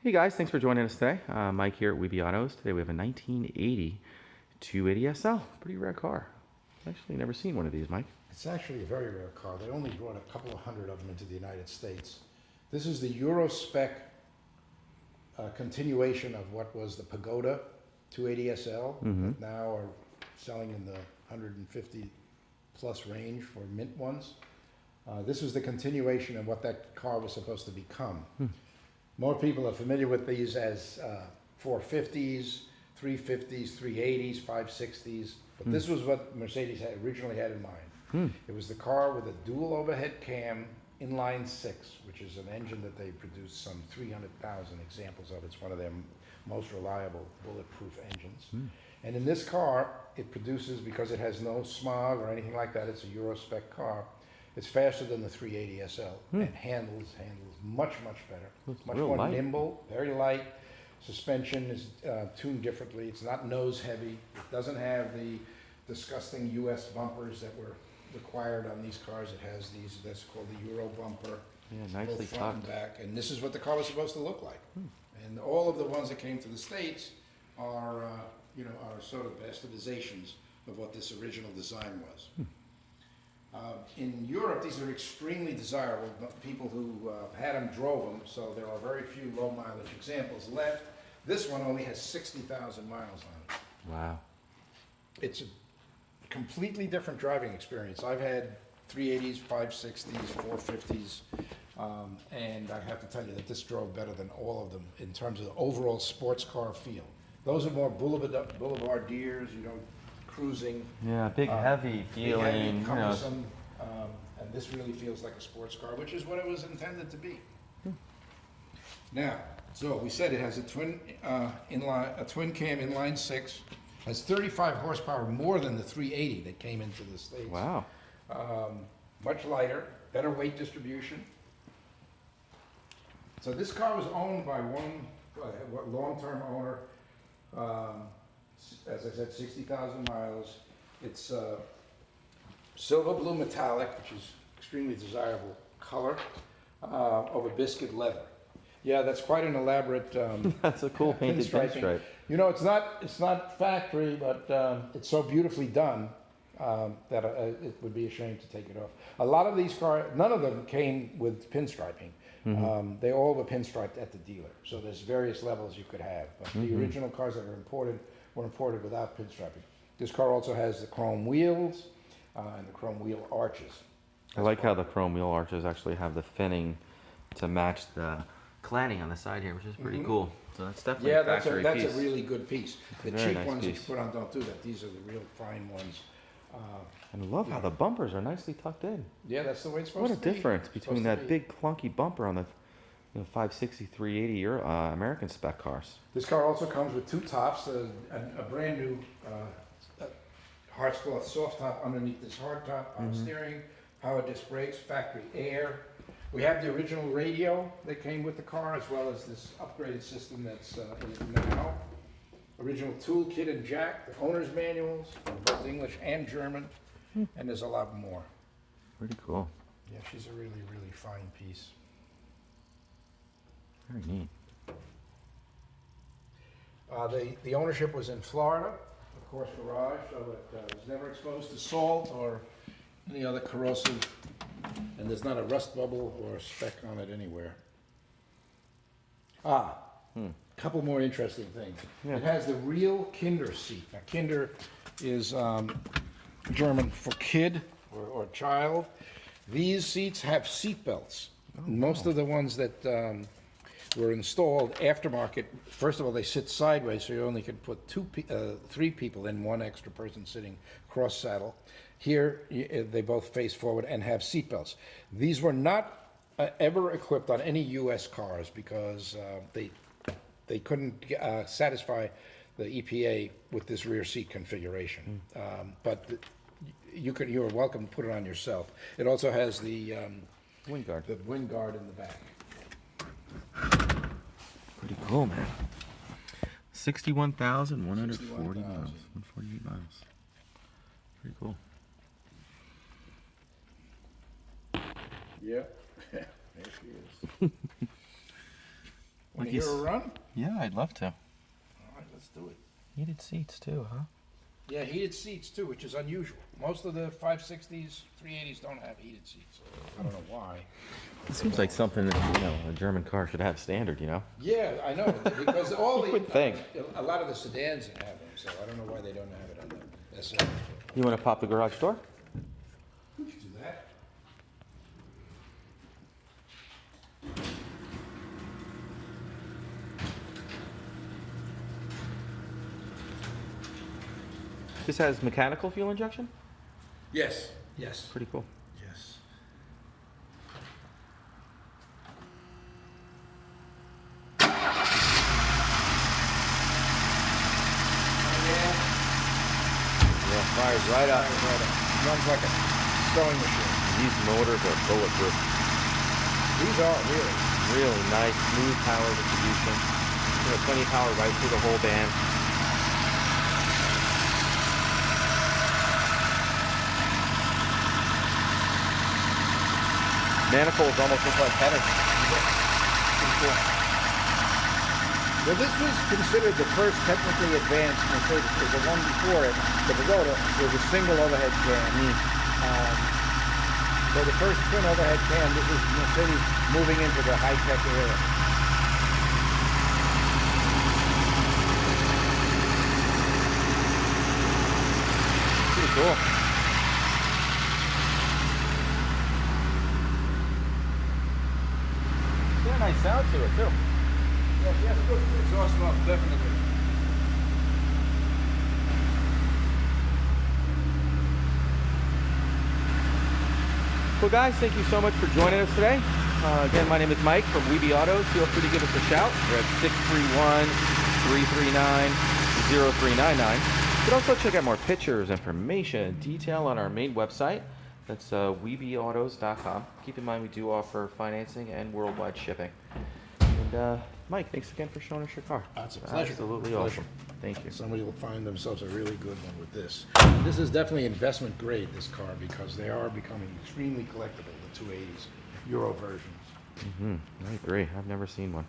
Hey guys, thanks for joining us today. Mike here at Weeby Autos. Today we have a 1980 280SL. Pretty rare car. I've actually never seen one of these, Mike. It's actually a very rare car. They only brought a couple of hundred of them into the United States. This is the Euro-Spec continuation of what was the Pagoda 280SL that now are selling in the 150 plus range for mint ones. This was the continuation of what that car was supposed to become. More people are familiar with these as 450s, 350s, 380s, 560s, but this was what Mercedes originally had in mind. It was the car with a dual overhead cam inline 6, which is an engine that they produced some 300,000 examples of. It's one of their most reliable bulletproof engines. And in this car, it produces, because it has no smog or anything like that, it's a Euro-Spec car. It's faster than the 380SL and handles much better. Much more light. nimble, very light. Suspension is tuned differently. It's not nose heavy. It doesn't have the disgusting US bumpers that were required on these cars. It has these, that's called the Euro bumper. Yeah, nicely both front and tucked. back. And this is what the car was supposed to look like. And all of the ones that came to the States are, are sort of bastardizations of what this original design was. In Europe, these are extremely desirable. People who had them drove them, so there are very few low mileage examples left. This one only has 60,000 miles on it. Wow. It's a completely different driving experience. I've had 380s, 560s, 450s, and I have to tell you that this drove better than all of them in terms of the overall sports car feel. Those are more boulevardiers, cruising. Yeah, big heavy feeling. Big, heavy, cumbersome, and this really feels like a sports car, which is what it was intended to be. Now, so we said it has a twin cam inline 6, has 35 horsepower more than the 380 that came into the States. Wow. Much lighter, better weight distribution. So this car was owned by one long-term owner. As I said, 60,000 miles. It's silver blue metallic, which is extremely desirable color, over biscuit leather. Yeah, that's quite an elaborate. That's a cool painted pinstripe. It's not factory, but it's so beautifully done that it would be a shame to take it off. A lot of these cars, none of them came with pinstriping. They all were pinstriped at the dealer. So there's various levels you could have. But the original cars that were imported without pinstriping. This car also has the chrome wheels and the chrome wheel arches. I like how the chrome wheel arches actually have the finning to match the cladding on the side here, which is pretty cool. So that's definitely a factory piece. That's a really good piece. The Very cheap nice ones piece. that you put on don't do that. These are the real fine ones. And I love how the bumpers are nicely tucked in. Yeah, that's the way it's supposed What a to be. difference between that big clunky bumper on the 560, 380 American spec cars. This car also comes with two tops, a brand new Hartscloth soft top underneath this hard top, power steering, power disc brakes, factory air. We have the original radio that came with the car, as well as this upgraded system that's in it now. Original tool kit and jack, the owner's manuals, both English and German, and there's a lot more. Pretty cool. Yeah, she's a really, really fine piece. Very neat. The ownership was in Florida, of course, garage, so it was never exposed to salt or any other corrosive, and there's not a rust bubble or a speck on it anywhere. Couple more interesting things. Yeah. It has the real Kinder seat. Now, Kinder is German for kid or child. These seats have seat belts. Most of the ones that were installed aftermarket, first of all, they sit sideways, so you only can put three people in, one extra person sitting cross saddle. Here, they both face forward and have seat belts. These were not ever equipped on any U.S. cars because they couldn't satisfy the EPA with this rear seat configuration. But you are welcome to put it on yourself. It also has the Wind guard. the wind guard in the back. Pretty cool, man. 61,140 miles. 148 miles. Pretty cool. Yeah, there she is. Want to hear a run? Yeah, I'd love to. All right, let's do it. Heated seats too, huh? Yeah, heated seats too, which is unusual. Most of the 560s, 380s don't have heated seats. I don't know why. It seems like something that, you know, a German car should have standard, you know? Yeah, I know, because all You would think. a lot of the sedans have them, so I don't know why they don't have it on the SL. You want to pop the garage door? We should do that. This has mechanical fuel injection? Yes, yes. Pretty cool. Yes. Yeah, fires right up. Runs like a sewing machine. These motors are bulletproof. These are really. Really nice, smooth power distribution. You know, plenty of power right through the whole band. Manifolds almost look like headers. Pretty cool. Well, this was considered the first technically advanced Mercedes, because the one before it, the Pagoda, was a single overhead cam. So the first twin overhead cam, this is Mercedes moving into the high-tech era. Pretty cool. Got a nice sound to it too. Yes, good exhaust off, definitely. Well, guys, thank you so much for joining us today. Again, my name is Mike from Weeby Autos. Feel free to give us a shout. We're at 631-339-0399. You can also check out more pictures, information, detail on our main website. That's weebyautos.com. Keep in mind we do offer financing and worldwide shipping. And Mike, thanks again for showing us your car. It's a pleasure. Absolutely awesome. Thank you. Somebody will find themselves a really good one with this. This is definitely investment grade, this car, because they are becoming extremely collectible, the 280s, Euro versions. I agree. I've never seen one.